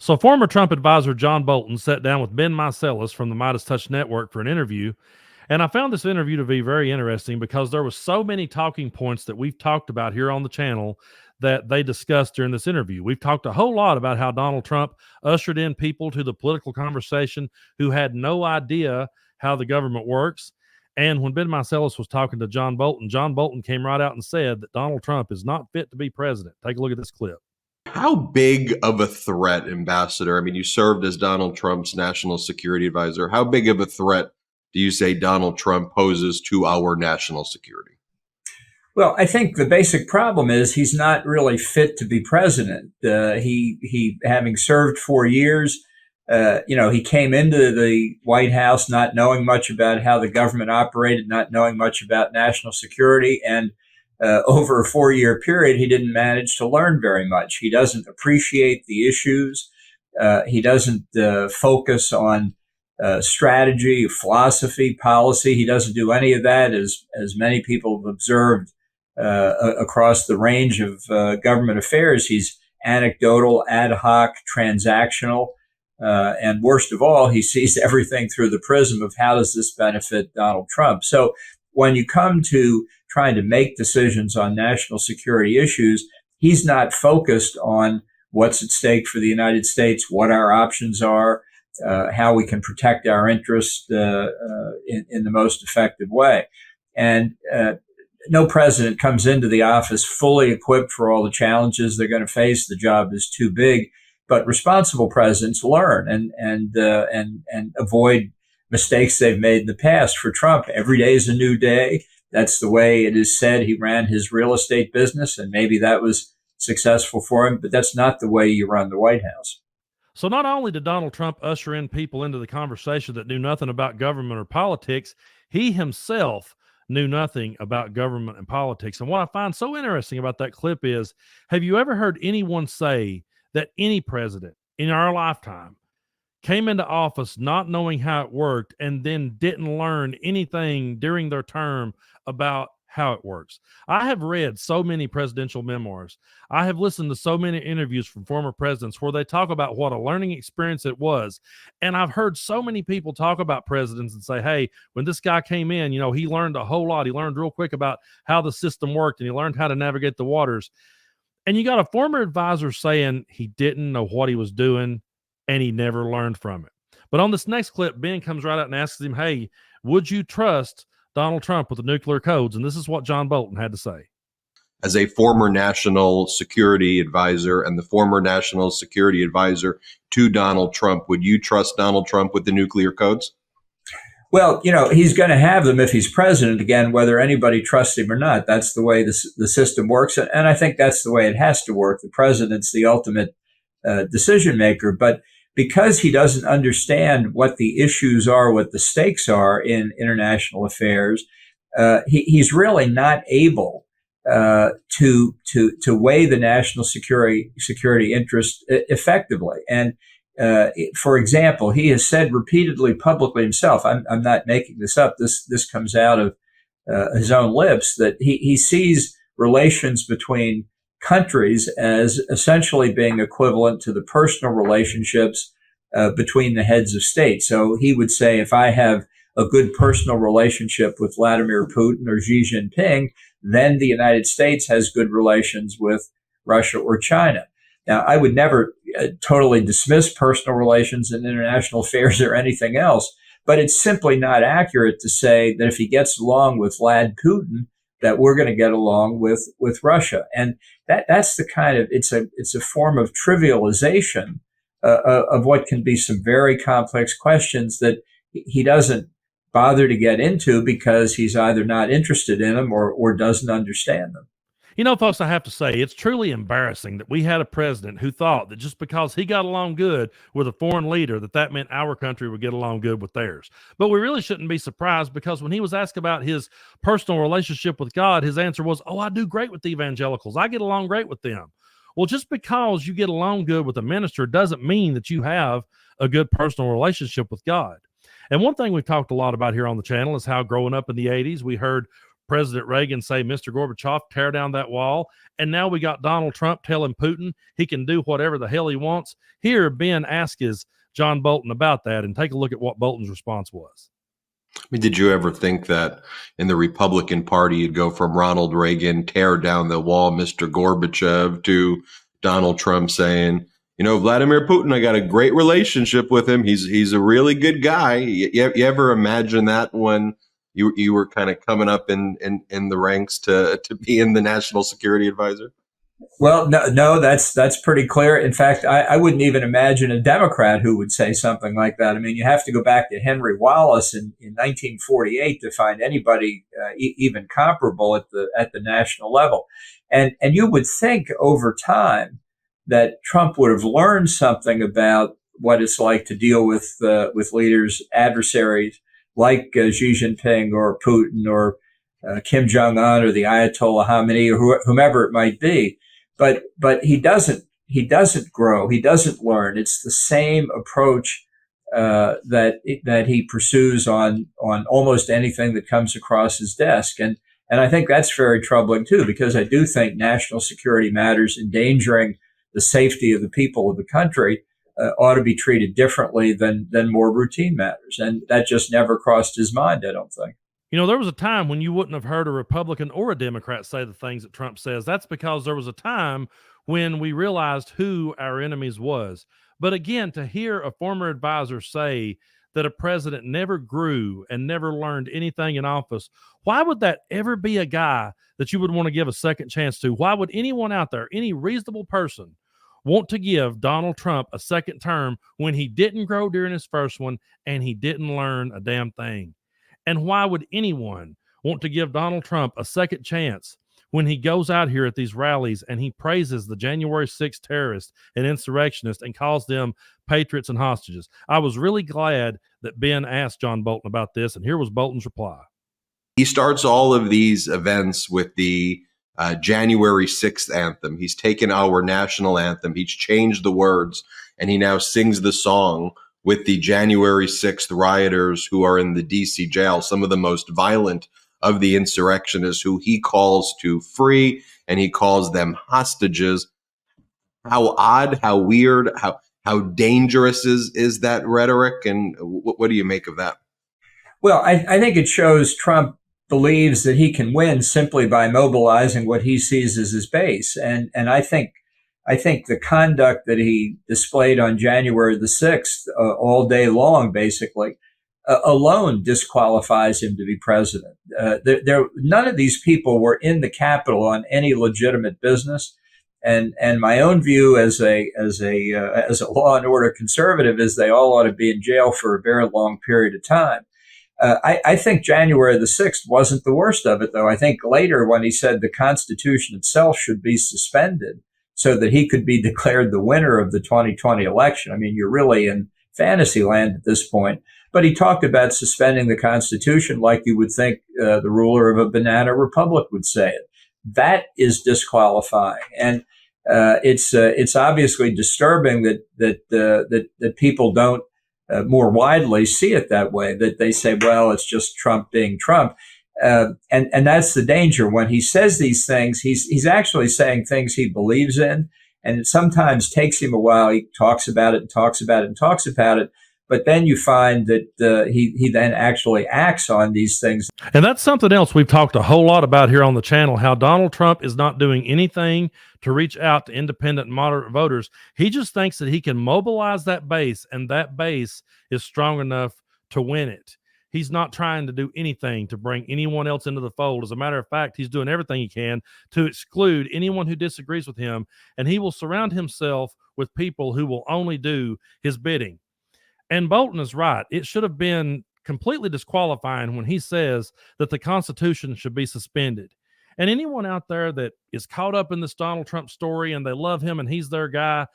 So, former Trump advisor John Bolton sat down with Ben Meiselas from the Meidas Touch Network for an interview. And I found this interview to be very interesting because there was so many talking points that we've talked about here on the channel that they discussed during this interview. We've talked a whole lot about how Donald Trump ushered in people to the political conversation who had no idea how the government works. And when Ben Meiselas was talking to John Bolton came right out and said that Donald Trump is not fit to be president. Take a look at this clip. How big of a threat, Ambassador? I mean, you served as Donald Trump's national security advisor. How big of a threat do you say Donald Trump poses to our national security? Well, I think the basic problem is he's not really fit to be president. He having served 4 years, he came into the White House not knowing much about how the government operated, not knowing much about national security, and over a 4 year period, he didn't manage to learn very much. He doesn't appreciate the issues. He doesn't focus on strategy, philosophy, policy. He doesn't do any of that, as many people have observed across the range of government affairs. He's anecdotal, ad hoc, transactional, and worst of all, he sees everything through the prism of how does this benefit Donald Trump. So when you come to trying to make decisions on national security issues, he's not focused on what's at stake for the United States, what our options are, how we can protect our interests in the most effective way. And no president comes into the office fully equipped for all the challenges they're going to face. The job is too big. But responsible presidents learn and avoid mistakes they've made in the past. For Trump, every day is a new day. That's the way it is said he ran his real estate business, and maybe that was successful for him, but that's not the way you run the White House. So not only did Donald Trump usher in people into the conversation that knew nothing about government or politics, he himself knew nothing about government and politics. And what I find so interesting about that clip is, have you ever heard anyone say that any president in our lifetime came into office not knowing how it worked and then didn't learn anything during their term about how it works? I have read so many presidential memoirs. I have listened to so many interviews from former presidents where they talk about what a learning experience it was. And I've heard so many people talk about presidents and say, hey, when this guy came in, he learned a whole lot. He learned real quick about how the system worked and he learned how to navigate the waters. And you got a former advisor saying he didn't know what he was doing and he never learned from it. But on this next clip, Ben comes right out and asks him, hey, would you trust Donald Trump with the nuclear codes? And this is what John Bolton had to say. As a former national security advisor and the former national security advisor to Donald Trump, would you trust Donald Trump with the nuclear codes? Well, he's going to have them if he's president again, whether anybody trusts him or not. That's the way the system works. And I think that's the way it has to work. The president's the ultimate decision maker. But because he doesn't understand what the issues are, what the stakes are in international affairs, he's really not able to weigh the national security interest effectively. And for example, he has said repeatedly publicly himself, I'm not making this up, this comes out of his own lips, that he sees relations between countries as essentially being equivalent to the personal relationships between the heads of state. So he would say, if I have a good personal relationship with Vladimir Putin or Xi Jinping, then the United States has good relations with Russia or China. Now, I would never totally dismiss personal relations in international affairs or anything else, but it's simply not accurate to say that if he gets along with Vlad Putin, that we're going to get along with Russia. And that's the kind of, it's a form of trivialization of what can be some very complex questions that he doesn't bother to get into because he's either not interested in them or doesn't understand them. Folks, I have to say, it's truly embarrassing that we had a president who thought that just because he got along good with a foreign leader, that meant our country would get along good with theirs. But we really shouldn't be surprised, because when he was asked about his personal relationship with God, his answer was, oh, I do great with the evangelicals. I get along great with them. Well, just because you get along good with a minister doesn't mean that you have a good personal relationship with God. And one thing we've talked a lot about here on the channel is how growing up in the 80s, we heard President Reagan say, Mr. Gorbachev, tear down that wall. And now we got Donald Trump telling Putin he can do whatever the hell he wants. Here, Ben asks John Bolton about that, and take a look at what Bolton's response was. I mean, did you ever think that in the Republican Party you'd go from Ronald Reagan, tear down the wall, Mr. Gorbachev, to Donald Trump saying, Vladimir Putin, I got a great relationship with him. He's a really good guy. You ever imagine that when you were kind of coming up in the ranks to be in the National Security Advisor? Well, no, that's pretty clear. In fact, I wouldn't even imagine a Democrat who would say something like that. I mean, you have to go back to Henry Wallace in 1948 to find anybody even comparable at the national level. And you would think over time that Trump would have learned something about what it's like to deal with leaders, adversaries like Xi Jinping or Putin or Kim Jong-un or the Ayatollah Khamenei or whomever it might be. But he doesn't grow. He doesn't learn. It's the same approach that he pursues on almost anything that comes across his desk. And I think that's very troubling too, because I do think national security matters endangering the safety of the people of the country ought to be treated differently than more routine matters. And that just never crossed his mind, I don't think. There was a time when you wouldn't have heard a Republican or a Democrat say the things that Trump says. That's because there was a time when we realized who our enemies was. But again, to hear a former advisor say that a president never grew and never learned anything in office, why would that ever be a guy that you would want to give a second chance to? Why would anyone out there, any reasonable person, want to give Donald Trump a second term when he didn't grow during his first one and he didn't learn a damn thing? And why would anyone want to give Donald Trump a second chance when he goes out here at these rallies and he praises the January 6th terrorists and insurrectionists and calls them patriots and hostages? I was really glad that Ben asked John Bolton about this, and here was Bolton's reply. He starts all of these events with the January 6th anthem. He's taken our national anthem. He's changed the words, and he now sings the song with the January 6th rioters who are in the D.C. jail, some of the most violent of the insurrectionists who he calls to free, and he calls them hostages. How odd, how weird, how dangerous is that rhetoric, and what do you make of that? Well, I think it shows Trump believes that he can win simply by mobilizing what he sees as his base. And I think the conduct that he displayed on January the 6th, all day long, basically, alone disqualifies him to be president. None of these people were in the Capitol on any legitimate business. And my own view as a law and order conservative is they all ought to be in jail for a very long period of time. I think January the 6th wasn't the worst of it, though. I think later when he said the Constitution itself should be suspended so that he could be declared the winner of the 2020 election. I mean, you're really in fantasy land at this point. But he talked about suspending the Constitution like you would think the ruler of a banana republic would say it. That is disqualifying. And it's obviously disturbing that people don't more widely see it that way, that they say, well, it's just Trump being Trump. And that's the danger. When he says these things, he's actually saying things he believes in. And it sometimes takes him a while. He talks about it and talks about it and talks about it. But then you find that he then actually acts on these things. And that's something else we've talked a whole lot about here on the channel, how Donald Trump is not doing anything to reach out to independent and moderate voters. He just thinks that he can mobilize that base, and that base is strong enough to win it. He's not trying to do anything to bring anyone else into the fold. As a matter of fact, he's doing everything he can to exclude anyone who disagrees with him, and he will surround himself with people who will only do his bidding. And Bolton is right. It should have been completely disqualifying when he says that the Constitution should be suspended. And anyone out there that is caught up in this Donald Trump story and they love him and he's their guy,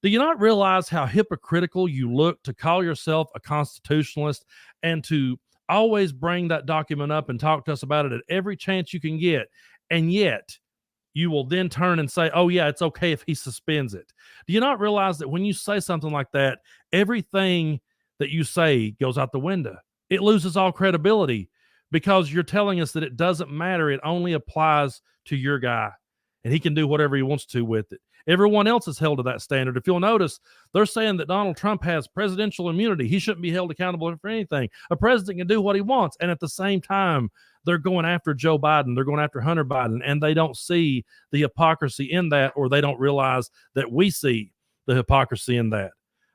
do you not realize how hypocritical you look to call yourself a constitutionalist and to always bring that document up and talk to us about it at every chance you can get? And yet you will then turn and say, oh, yeah, it's okay if he suspends it. Do you not realize that when you say something like that, everything that you say goes out the window? It loses all credibility because you're telling us that it doesn't matter. It only applies to your guy, and he can do whatever he wants to with it. Everyone else is held to that standard. If you'll notice, they're saying that Donald Trump has presidential immunity. He shouldn't be held accountable for anything. A president can do what he wants. And at the same time, they're going after Joe Biden. They're going after Hunter Biden. And they don't see the hypocrisy in that, or they don't realize that we see the hypocrisy in that.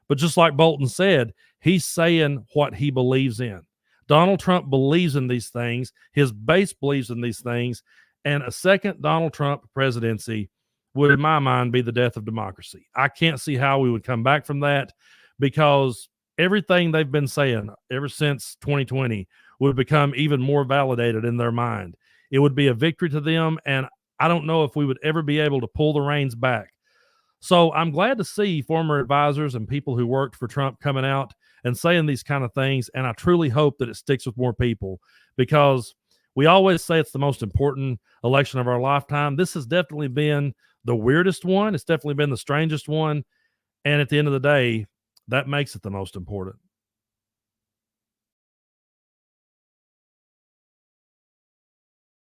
But just like Bolton said, he's saying what he believes in. Donald Trump believes in these things. His base believes in these things. And a second Donald Trump presidency would, in my mind, be the death of democracy. I can't see how we would come back from that, because everything they've been saying ever since 2020 would become even more validated in their mind. It would be a victory to them, and I don't know if we would ever be able to pull the reins back. So I'm glad to see former advisors and people who worked for Trump coming out and saying these kind of things, and I truly hope that it sticks with more people, because we always say it's the most important election of our lifetime. This has definitely been the weirdest one. It's definitely been the strangest one. And at the end of the day, that makes it the most important.